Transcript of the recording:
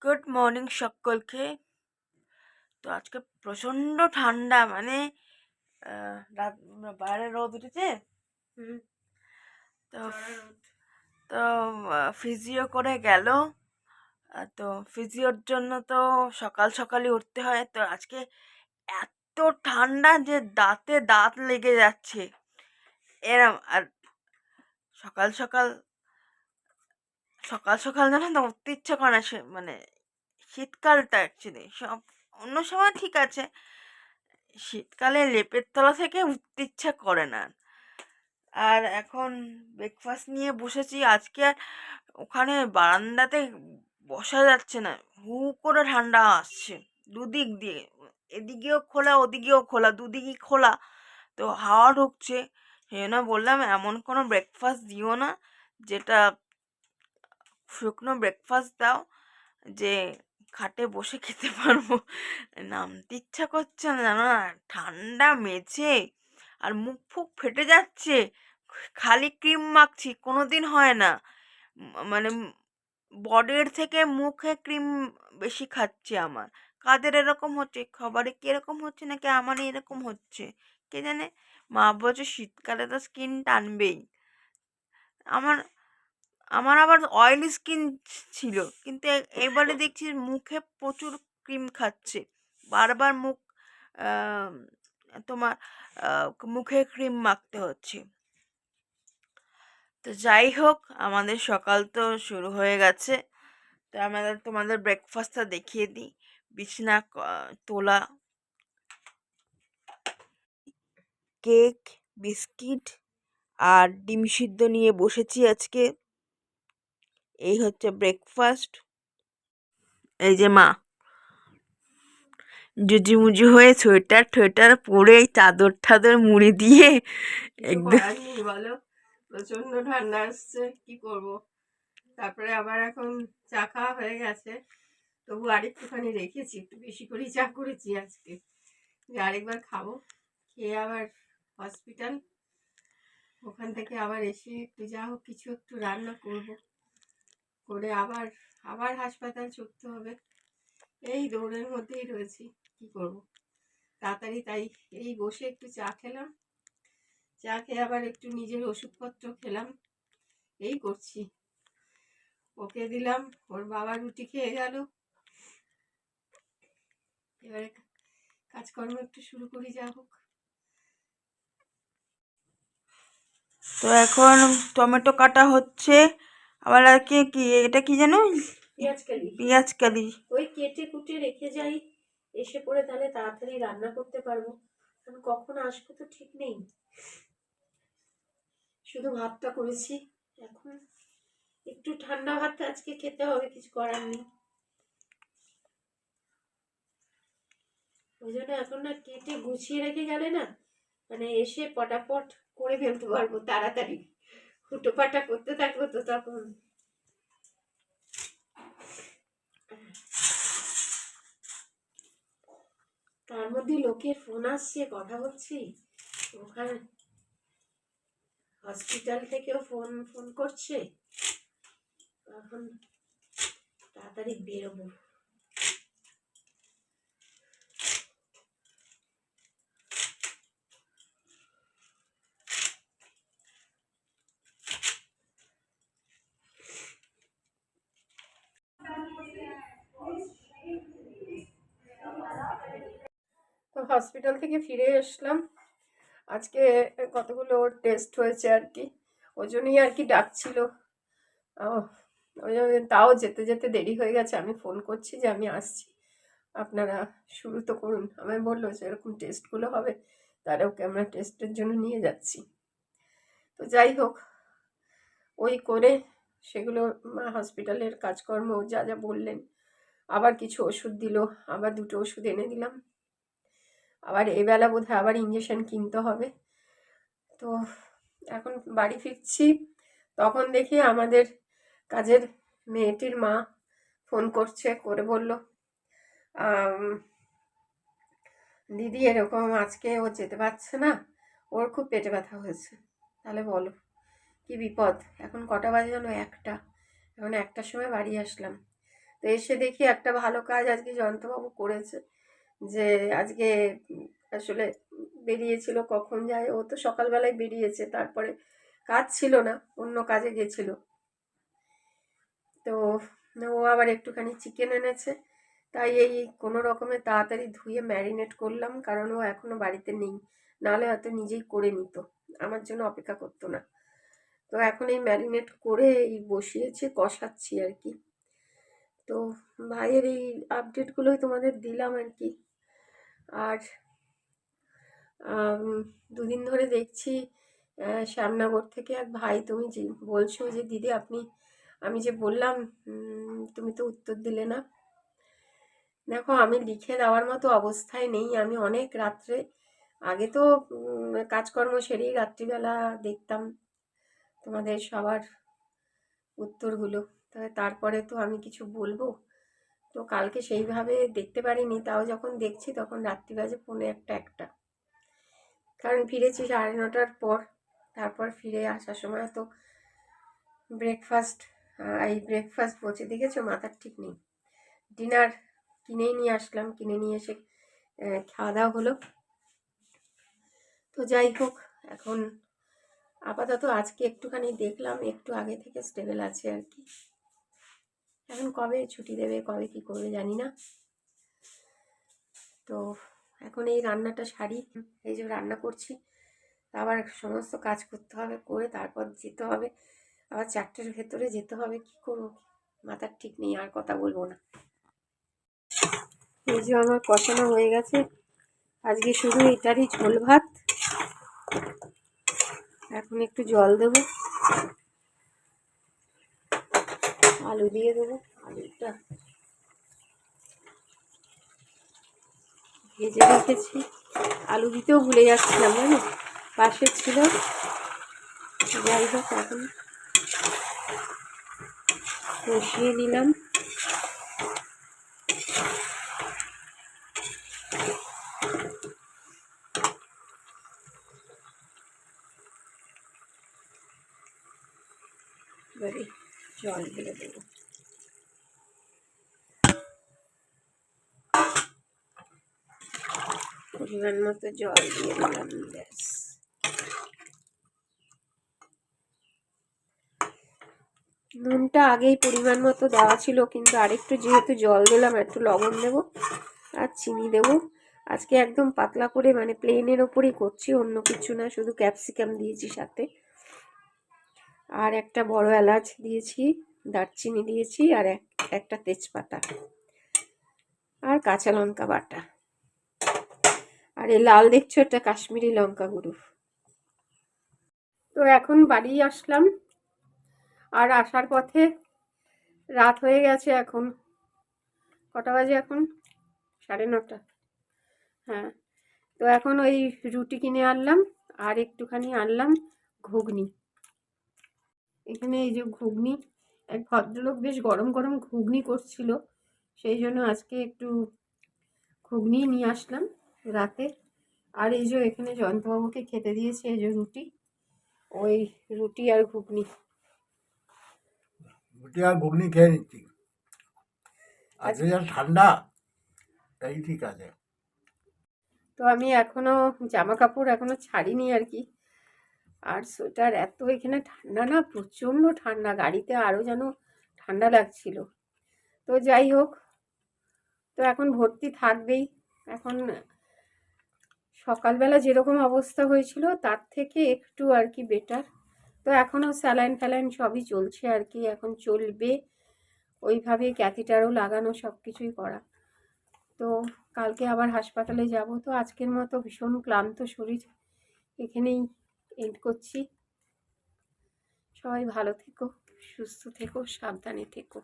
Good morning সকলকে। তো আজকে প্রচণ্ড ঠান্ডা, মানে রাত বাইরে রোদ উঠেছে। তো তো ফিজিও করে গেল। তো ফিজিওর জন্য তো সকাল সকালই উঠতে হয়। তো আজকে এত ঠান্ডা যে দাঁতে দাঁত লেগে যাচ্ছে এরম। আর সকাল সকাল সকাল সকাল জানো তো উঠতে ইচ্ছা করে না। মানে শীতকালটা অ্যাকচুয়ালি সব অন্য সময় ঠিক আছে, শীতকালে লেপের তলা থেকে উঠতে ইচ্ছা করে না। আর এখন ব্রেকফাস্ট নিয়ে বসেছি আজকে। আর ওখানে বারান্দাতে বসা যাচ্ছে না, হু করে ঠান্ডা আসছে দুদিক দিয়ে, এদিকেও খোলা ওদিকেও খোলা, দুদিকই খোলা। তো হাওয়া ঢুকছে। সেই জন্য বললাম এমন কোনো ব্রেকফাস্ট দিও না যেটা শুকনো ব্রেকফাস্ট দাও যে খাটে বসে খেতে পারবো। নামতে ইচ্ছা করছে না, জানো না, ঠান্ডা মেঝে আর মুখ ফুক ফেটে যাচ্ছে। খালি ক্রিম মাখছি, কোনো দিন হয় না। মানে বডির থেকে মুখে ক্রিম বেশি খাচ্ছে আমার। কাদের এরকম হচ্ছে, খাবারে কি এরকম হচ্ছে নাকি আমারই এরকম হচ্ছে কে জানে। মা বলছে শীতকালে তো স্কিন টানবেই। আমার আমার আবার অয়েলি স্কিন ছিল, কিন্তু এবারে দেখছি মুখে প্রচুর ক্রিম খাচ্ছে। বারবার মুখ আহ, তোমার মুখে ক্রিম মাখতে হচ্ছে। তো যাই হোক, আমাদের সকাল তো শুরু হয়ে গেছে। তো তোমাদের ব্রেকফাস্টটা দেখিয়ে দিই। বিছনা তোলা, কেক, বিস্কিট আর ডিম সিদ্ধ নিয়ে বসেছি আজকে। এই হচ্ছে ব্রেকফাস্ট। এই যে মা জুজিমুজি হয়ে সোয়েটার টোয়েটার পরে চাদর ঠাদর মুড়ি দিয়ে একদম। বলো, প্রচন্ড ঠান্ডা আসছে, কি করব। তারপরে আবার এখন চা খাওয়া হয়ে গেছে, তবু আরেকটুখানি রেখেছি, একটু বেশি করেই চা করেছি আজকে, যে আরেকবার খাবো। খেয়ে আবার হসপিটাল, ওখান থেকে আবার এসে একটু যা হোক কিছু একটু রান্না করব, করে আবার আবার হাসপাতাল ছুটতে হবে। এই দৌড়ের মধ্যেই রয়েছি, কি করব তাড়াতাড়ি। তাই এই বসে একটু চা খেলাম, চা খেয়ে আবার একটু নিজের ওষুধপত্র খেলাম, এই করছি। ওকে দিলাম, ওর বাবা রুটি খেয়ে গেল, এবারে কাজকর্ম একটু শুরু করি, যা হোক। তো এখন টমেটো কাটা হচ্ছে। আবার আর কি এটা কি যেন, পেঁয়াজ কালি। ওই কেটে কুটে রেখে যাই, এসে পড়ে তাহলে তাড়াতাড়ি রান্না করতে পারবো, কারণ কখন আসবো তো ঠিক নেই। শুধু ভাতটা করেছি, এখন একটু ঠান্ডা ভাত আজকে খেতে হবে, কিছু করার নেই। ওই জন্য এখন না কেটে গুছিয়ে রেখে গেলে না, মানে এসে পটাপট করে ফেলতে পারবো তাড়াতাড়ি। হুটোপাটা করতে থাকবো তো তখন। তার মধ্যে লোকের ফোন আসছে, কথা বলছি, ওখানে হসপিটাল থেকেও ফোন ফোন করছে, এখন তাড়াতাড়ি বেরোবো। তো হসপিটাল থেকে ফিরে আসলাম, আজকে কতগুলো টেস্ট হয়েছে আর কি, ওই জন্যই আর কি ডাকছিল। ওই জন্য তাও যেতে যেতে দেরি হয়ে গেছে, আমি ফোন করছি যে আমি আসছি, আপনারা শুরু তো করুন। আমায় বললো যে এরকম টেস্টগুলো হবে, তাহলে ওকে আমরা টেস্টের জন্য নিয়ে যাচ্ছি। তো যাই হোক, ওই করে সেগুলো হসপিটালের কাজকর্ম যা যা বললেন, আবার কিছু ওষুধ দিল, আবার দুটো ওষুধ এনে দিলাম, আবার এবেলা বোধহয় আবার ইঞ্জেকশন কিনতে হবে। তো এখন বাড়ি ফিরছি, তখন দেখি আমাদের কাজের মেয়েটির মা ফোন করছে, করে বলল দিদি এরকম আজকে ও যেতে পারছে না, ওর খুব পেটে ব্যথা হয়েছে। তাহলে বলো কি বিপদ। এখন কটা বাজে জানো? 1টা। এখন 1টার সময় বাড়ি আসলাম। তো এসে দেখি একটা ভালো কাজ আজকে জয়ন্তবাবু করেছে, যে আজকে আসলে বেরিয়েছিল, কখন যায়, ও তো সকালবেলায় বেরিয়েছে, তারপরে কাজ ছিল না, অন্য কাজে গেছিল। তো ও আবার একটুখানি চিকেন এনেছে, তাই এই কোনো রকমে তাড়াতাড়ি ধুয়ে ম্যারিনেট করলাম, কারণ ও এখনো বাড়িতে নেই, নাহলে হয়তো নিজেই করে নিত, আমার জন্য অপেক্ষা করতো না। তো এখন এই ম্যারিনেট করে এই বসিয়েছি, কষাচ্ছি আর কি। তো ভাইয়ের এই আপডেটগুলোই তোমাদের দিলাম আর কি। আর দুদিন ধরে দেখছি শ্যামনগর থেকে এক ভাই, তুমি যে বলছো যে দিদি আপনি, আমি যে বললাম তুমি তো উত্তর দিলে না। দেখো আমি লিখে দেওয়ার মতো অবস্থায় নেই, আমি অনেক রাত্রে, আগে তো কাজকর্ম সেরেই রাত্রিবেলা দেখতাম তোমাদের সবার উত্তরগুলো, তবে তারপরে তো আমি কিছু বলবো, তো কালকে সেইভাবে দেখতে পারিনি, তাও যখন দেখছি তখন রাত্রি বাজে 1:45-1টা, কারণ ফিরেছি 9:30টার পর। তারপর ফিরে আসার সময় তো ব্রেকফাস্ট, এই ব্রেকফাস্ট বলছে, দেখেছো মাথার ঠিক নেই, ডিনার কিনেই নিয়ে আসলাম, কিনে নিয়ে এসে খাওয়া দাওয়া হলো। তো যাই হোক, এখন আপাতত আজকে একটুখানি দেখলাম, একটু আগে থেকে স্টেবল আছে আর কি। এখন কবে ছুটি দেবে, কবে কি করবে জানি না। তো এখন এই রান্নাটা সারি, এই যে রান্না করছি, আবার সমস্ত কাজ করতে হবে, করে তারপর যেতে হবে, আবার 4টের ভেতরে যেতে হবে, কি করবো মাথার ঠিক নেই, আর কথা বলবো না। এই যে আমার কষানো হয়ে গেছে, আজকে শুধু এটারই ঝোল ভাত। এখন একটু জল দেবো, আলু দিয়ে দেবো, আলুটা ভেজে রেখেছি, আলু দিতেও ভুলে যাচ্ছিলাম জানো, পাশে ছিল। যাই হোক, এখন কষিয়ে নিলাম। এবারে জল ঢেলে দেবো, পরিমাণ মতো জল দিয়ে দিলাম, ব্যাস। নুনটা আগেই পরিমাণ মতো দেওয়া ছিল, কিন্তু আরেকটু যেহেতু জল দিলাম, একটু লবণ দেবো আর চিনি দেবো। আজকে একদম পাতলা করে, মানে প্লেনের ওপরেই করছি, অন্য কিছু না, শুধু ক্যাপসিকাম দিয়েছি সাথে, আর একটা বড় এলাচ দিয়েছি, দারচিনি দিয়েছি, আর একটা তেজপাতা, আর কাঁচা লঙ্কা বাটা, আর এই লাল দেখছো এটা কাশ্মীরি লঙ্কা গুঁড়ো। তো এখন বাড়ি আসলাম, আর আসার পথে রাত হয়ে গেছে, এখন কটা বাজে, এখন 9:30। হ্যাঁ, তো এখন ওই রুটি কিনে আনলাম, আর একটুখানি আনলাম ঘুগনি। এখানে এই যে ঘুগনি, এক ভদ্রলোক বেশ গরম গরম ঘুগনি করছিল, সেই জন্য আজকে একটু ঘুগনি নিয়ে আসলাম রাতে। আর এই যে এখানে জয়ন্তবাবুকে খেতে দিয়েছে, এই যে রুটি, ওই রুটি আর ঘুগনি। রুটি আর ঘুগনি খেয়ে নিচ্ছি, আজকে যা ঠান্ডা, তাই ঠিক আছে। তো আমি এখনো জামা কাপড় এখনো ছাড়িনি আর কি, আর সোয়েটার, এত এখানে ঠান্ডা না, প্রচণ্ড ঠান্ডা, গাড়িতে আরও যেন ঠান্ডা লাগছিল। তো যাই হোক, তো এখন ভর্তি থাকবেই। এখন সকালবেলা যেরকম অবস্থা হয়েছিল তার থেকে একটু আর কি বেটার। তো এখনও স্যালাইন ফ্যালাইন সবই চলছে আর কি, এখন চলবে ওইভাবে, ক্যাথিটারও লাগানো, সব কিছুই করা। তো কালকে আবার হাসপাতালে যাব। তো আজকের মতো ভীষণ ক্লান্ত শরীর, এখানেই এন্ড করছি। সবাই ভালো থেকো, সুস্থ থেকো, সাবধানে থেকো।